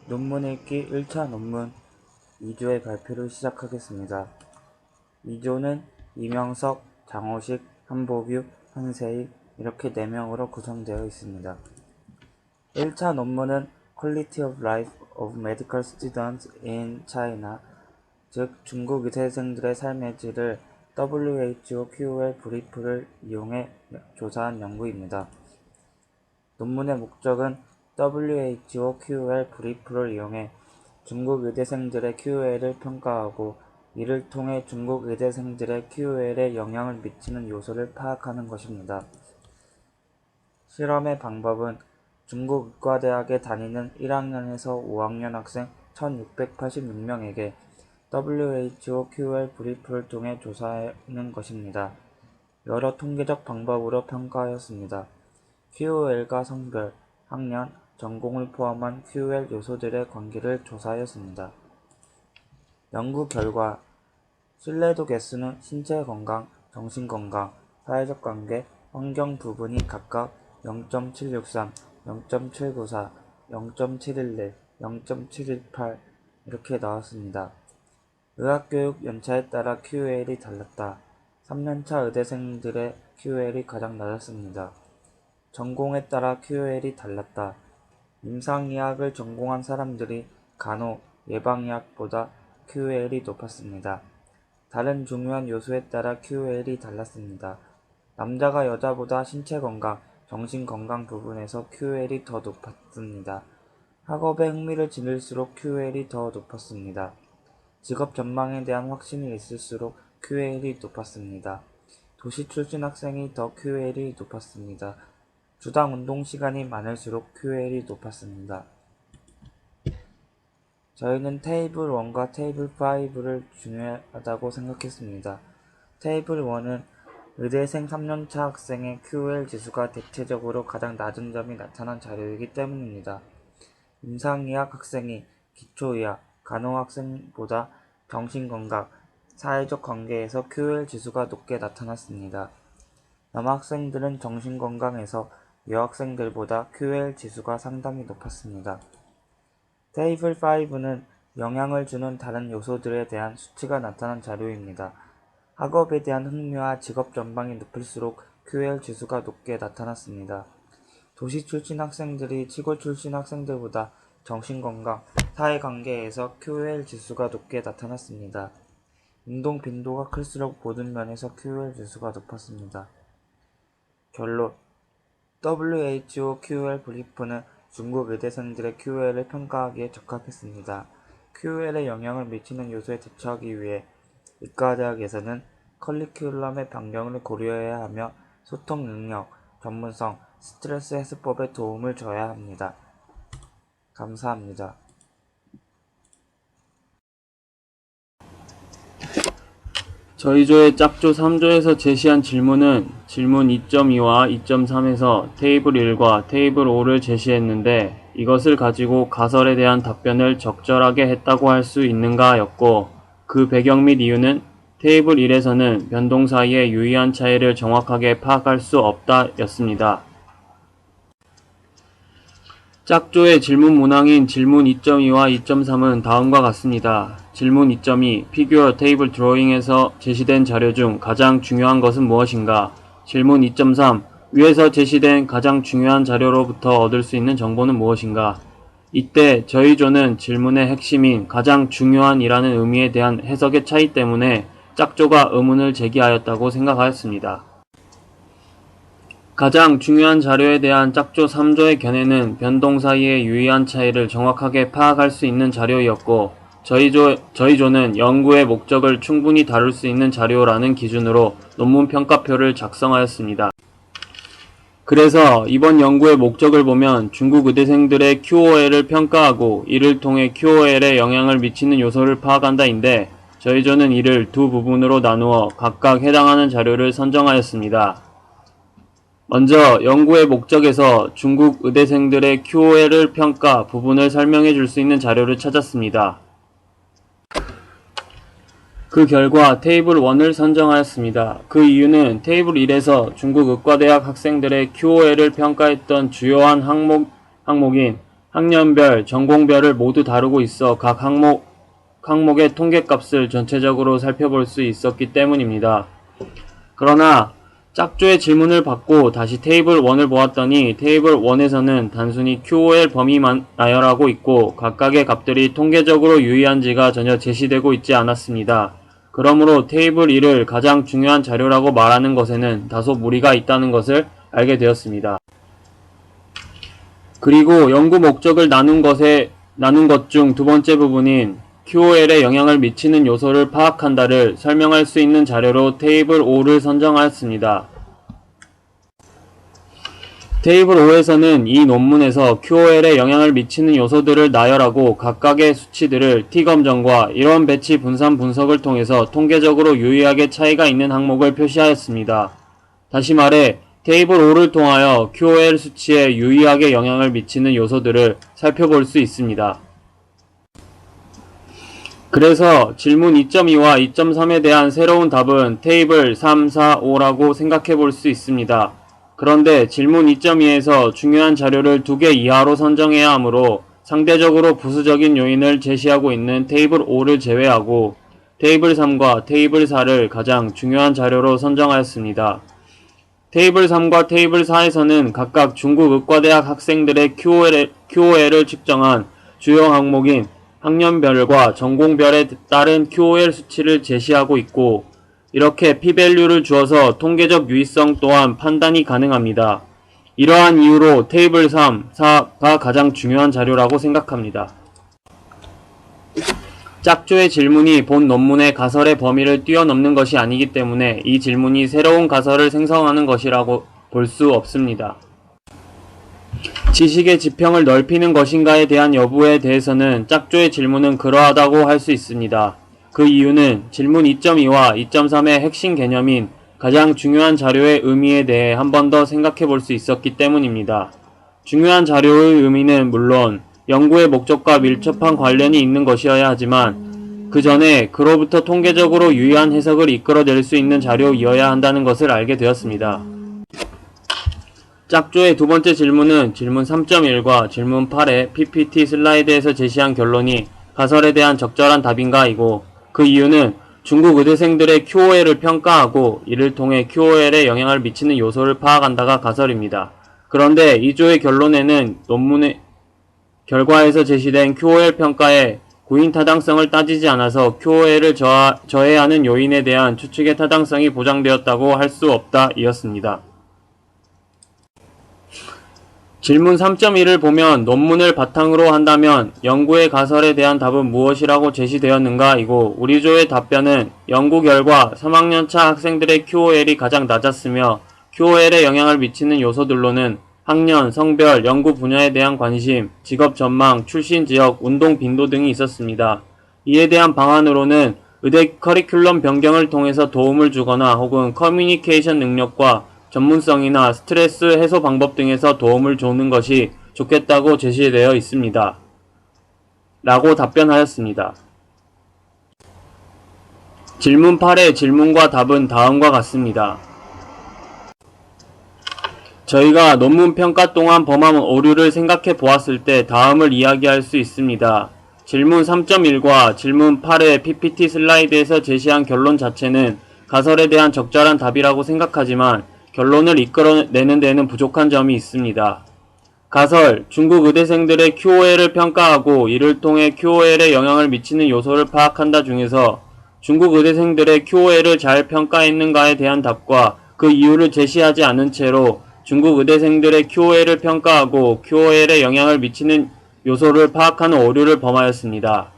논문 읽기 1차 논문 2조의 발표를 시작하겠습니다. 2조는 이명석, 장호식, 한보규, 한세희 이렇게 4명으로 구성되어 있습니다. 1차 논문은 Quality of Life of Medical Students in China, 즉 중국 의대생들의 삶의 질을 WHO QOL 브리프를 이용해 조사한 연구입니다. 논문의 목적은 WHO QOL 브리프를 이용해 중국 의대생들의 QOL을 평가하고 이를 통해 중국 의대생들의 QOL에 영향을 미치는 요소를 파악하는 것입니다. 실험의 방법은 중국 의과대학에 다니는 1학년에서 5학년 학생 1686명에게 WHO QOL 브리프를 통해 조사하는 것입니다. 여러 통계적 방법으로 평가하였습니다. QOL과 성별, 학년, 전공을 포함한 QOL 요소들의 관계를 조사하였습니다. 연구 결과 신뢰도 개수는 신체 건강, 정신 건강, 사회적 관계, 환경 부분이 각각 0.763, 0.794, 0.711, 0.718 이렇게 나왔습니다. 의학교육 연차에 따라 QOL이 달랐다. 3년차 의대생들의 QOL이 가장 낮았습니다. 전공에 따라 QOL이 달랐다. 임상의학을 전공한 사람들이 간호, 예방의학보다 QOL이 높았습니다. 다른 중요한 요소에 따라 QOL이 달랐습니다. 남자가 여자보다 신체 건강, 정신 건강 부분에서 QOL이 더 높았습니다. 학업에 흥미를 지닐수록 QOL이 더 높았습니다. 직업 전망에 대한 확신이 있을수록 QOL이 높았습니다. 도시 출신 학생이 더 QOL이 높았습니다. 주당 운동 시간이 많을수록 QOL이 높았습니다. 저희는 테이블 1과 테이블 5를 중요하다고 생각했습니다. 테이블 1은 의대생 3년차 학생의 QOL 지수가 대체적으로 가장 낮은 점이 나타난 자료이기 때문입니다. 임상의학 학생이 기초의학, 간호학생보다 정신건강, 사회적 관계에서 QOL 지수가 높게 나타났습니다. 남학생들은 정신건강에서 여학생들보다 QOL 지수가 상당히 높았습니다. 테이블 5는 영향을 주는 다른 요소들에 대한 수치가 나타난 자료입니다. 학업에 대한 흥미와 직업 전망이 높을수록 QOL 지수가 높게 나타났습니다. 도시 출신 학생들이 시골 출신 학생들보다 정신건강, 사회관계에서 QOL 지수가 높게 나타났습니다. 운동 빈도가 클수록 모든 면에서 QOL 지수가 높았습니다. 결론: WHO QOL 브리프는 중국 의대생들의 QOL을 평가하기에 적합했습니다. QOL에 영향을 미치는 요소에 대처하기 위해 의과대학에서는 커리큘럼의 변경을 고려해야 하며 소통 능력, 전문성, 스트레스 해소법에 도움을 줘야 합니다. 감사합니다. 저희 조의 짝조 3조에서 제시한 질문은 질문 2.2와 2.3에서 테이블 1과 테이블 5를 제시했는데 이것을 가지고 가설에 대한 답변을 적절하게 했다고 할 수 있는가 였고, 그 배경 및 이유는 테이블 1에서는 변동 사이의 유의한 차이를 정확하게 파악할 수 없다 였습니다. 짝조의 질문 문항인 질문 2.2와 2.3은 다음과 같습니다. 질문 2.2 피규어 테이블 드로잉에서 제시된 자료 중 가장 중요한 것은 무엇인가? 질문 2.3 위에서 제시된 가장 중요한 자료로부터 얻을 수 있는 정보는 무엇인가? 이때 저희 조는 질문의 핵심인 가장 중요한 이라는 의미에 대한 해석의 차이 때문에 짝조가 의문을 제기하였다고 생각하였습니다. 가장 중요한 자료에 대한 짝조 3조의 견해는 변동 사이의 유의한 차이를 정확하게 파악할 수 있는 자료였고, 저희 조는 연구의 목적을 충분히 다룰 수 있는 자료라는 기준으로 논문 평가표를 작성하였습니다. 그래서 이번 연구의 목적을 보면 중국 의대생들의 QOL을 평가하고 이를 통해 QOL에 영향을 미치는 요소를 파악한다인데, 저희 조는 이를 두 부분으로 나누어 각각 해당하는 자료를 선정하였습니다. 먼저 연구의 목적에서 중국 의대생들의 QOL을 평가 부분을 설명해 줄 수 있는 자료를 찾았습니다. 그 결과 테이블 1을 선정하였습니다. 그 이유는 테이블 1에서 중국 의과대학 학생들의 QOL을 평가했던 주요한 항목인 학년별, 전공별을 모두 다루고 있어 각 항목의 통계값을 전체적으로 살펴볼 수 있었기 때문입니다. 그러나 짝조의 질문을 받고 다시 테이블 1을 보았더니 테이블 1에서는 단순히 QOL 범위만 나열하고 있고 각각의 값들이 통계적으로 유의한지가 전혀 제시되고 있지 않았습니다. 그러므로 테이블 2를 가장 중요한 자료라고 말하는 것에는 다소 무리가 있다는 것을 알게 되었습니다. 그리고 연구 목적을 나눈 것 중 두 번째 부분인 QOL에 영향을 미치는 요소를 파악한다를 설명할 수 있는 자료로 테이블 5를 선정하였습니다. 테이블 5에서는 이 논문에서 QOL에 영향을 미치는 요소들을 나열하고 각각의 수치들을 T검정과 일원 배치 분산 분석을 통해서 통계적으로 유의하게 차이가 있는 항목을 표시하였습니다. 다시 말해 테이블 5를 통하여 QOL 수치에 유의하게 영향을 미치는 요소들을 살펴볼 수 있습니다. 그래서 질문 2.2와 2.3에 대한 새로운 답은 테이블 3, 4, 5라고 생각해 볼 수 있습니다. 그런데 질문 2.2에서 중요한 자료를 2개 이하로 선정해야 하므로 상대적으로 부수적인 요인을 제시하고 있는 테이블 5를 제외하고 테이블 3과 테이블 4를 가장 중요한 자료로 선정하였습니다. 테이블 3과 테이블 4에서는 각각 중국 의과대학 학생들의 QOL을 측정한 주요 항목인 학년별과 전공별에 따른 QOL 수치를 제시하고 있고 이렇게 p-value를 주어서 통계적 유의성 또한 판단이 가능합니다. 이러한 이유로 테이블 3, 4가 가장 중요한 자료라고 생각합니다. 짝조의 질문이 본 논문의 가설의 범위를 뛰어넘는 것이 아니기 때문에 이 질문이 새로운 가설을 생성하는 것이라고 볼 수 없습니다. 지식의 지평을 넓히는 것인가에 대한 여부에 대해서는 짝조의 질문은 그러하다고 할 수 있습니다. 그 이유는 질문 2.2와 2.3의 핵심 개념인 가장 중요한 자료의 의미에 대해 한 번 더 생각해 볼 수 있었기 때문입니다. 중요한 자료의 의미는 물론 연구의 목적과 밀접한 관련이 있는 것이어야 하지만 그 전에 그로부터 통계적으로 유의한 해석을 이끌어낼 수 있는 자료이어야 한다는 것을 알게 되었습니다. 짝조의 두 번째 질문은 질문 3.1과 질문 8의 PPT 슬라이드에서 제시한 결론이 가설에 대한 적절한 답인가이고 그 이유는 중국 의대생들의 QOL을 평가하고 이를 통해 QOL에 영향을 미치는 요소를 파악한다가 가설입니다. 그런데 이 조의 결론에는 논문의 결과에서 제시된 QOL 평가에 구인 타당성을 따지지 않아서 QOL을 저해하는 요인에 대한 추측의 타당성이 보장되었다고 할 수 없다 이었습니다. 질문 3.1을 보면 논문을 바탕으로 한다면 연구의 가설에 대한 답은 무엇이라고 제시되었는가 이고 우리 조의 답변은 연구 결과 3학년차 학생들의 QOL이 가장 낮았으며 QOL에 영향을 미치는 요소들로는 학년, 성별, 연구 분야에 대한 관심, 직업 전망, 출신 지역, 운동 빈도 등이 있었습니다. 이에 대한 방안으로는 의대 커리큘럼 변경을 통해서 도움을 주거나 혹은 커뮤니케이션 능력과 전문성이나 스트레스 해소 방법 등에서 도움을 주는 것이 좋겠다고 제시되어 있습니다. 라고 답변하였습니다. 질문 8의 질문과 답은 다음과 같습니다. 저희가 논문 평가 동안 범한 오류를 생각해 보았을 때 다음을 이야기할 수 있습니다. 질문 3.1과 질문 8의 PPT 슬라이드에서 제시한 결론 자체는 가설에 대한 적절한 답이라고 생각하지만 결론을 이끌어내는 데는 부족한 점이 있습니다. 가설, 중국 의대생들의 QOL을 평가하고 이를 통해 QOL에 영향을 미치는 요소를 파악한다 중에서 중국 의대생들의 QOL을 잘 평가했는가에 대한 답과 그 이유를 제시하지 않은 채로 중국 의대생들의 QOL을 평가하고 QOL에 영향을 미치는 요소를 파악하는 오류를 범하였습니다.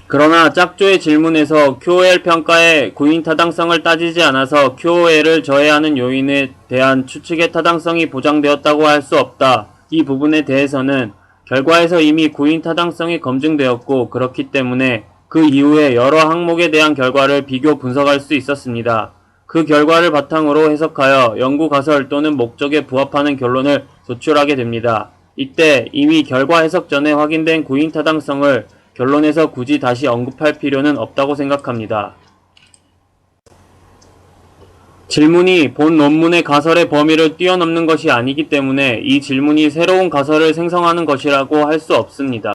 그러나 짝조의 질문에서 QOL 평가의 구인 타당성을 따지지 않아서 QOL을 저해하는 요인에 대한 추측의 타당성이 보장되었다고 할 수 없다. 이 부분에 대해서는 결과에서 이미 구인 타당성이 검증되었고 그렇기 때문에 그 이후에 여러 항목에 대한 결과를 비교 분석할 수 있었습니다. 그 결과를 바탕으로 해석하여 연구 가설 또는 목적에 부합하는 결론을 도출하게 됩니다. 이때 이미 결과 해석 전에 확인된 구인 타당성을 결론에서 굳이 다시 언급할 필요는 없다고 생각합니다. 질문이 본 논문의 가설의 범위를 뛰어넘는 것이 아니기 때문에 이 질문이 새로운 가설을 생성하는 것이라고 할 수 없습니다.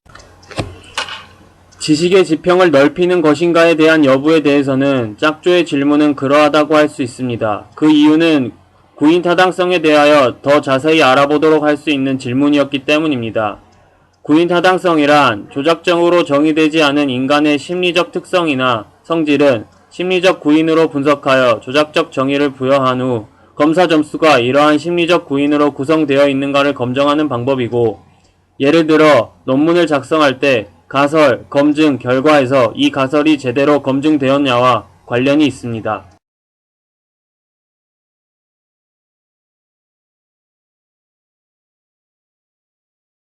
지식의 지평을 넓히는 것인가에 대한 여부에 대해서는 짝조의 질문은 그러하다고 할 수 있습니다. 그 이유는 구인 타당성에 대하여 더 자세히 알아보도록 할 수 있는 질문이었기 때문입니다. 구인 타당성이란 조작적으로 정의되지 않은 인간의 심리적 특성이나 성질은 심리적 구인으로 분석하여 조작적 정의를 부여한 후 검사 점수가 이러한 심리적 구인으로 구성되어 있는가를 검증하는 방법이고, 예를 들어 논문을 작성할 때 가설, 검증 결과에서 이 가설이 제대로 검증되었냐와 관련이 있습니다.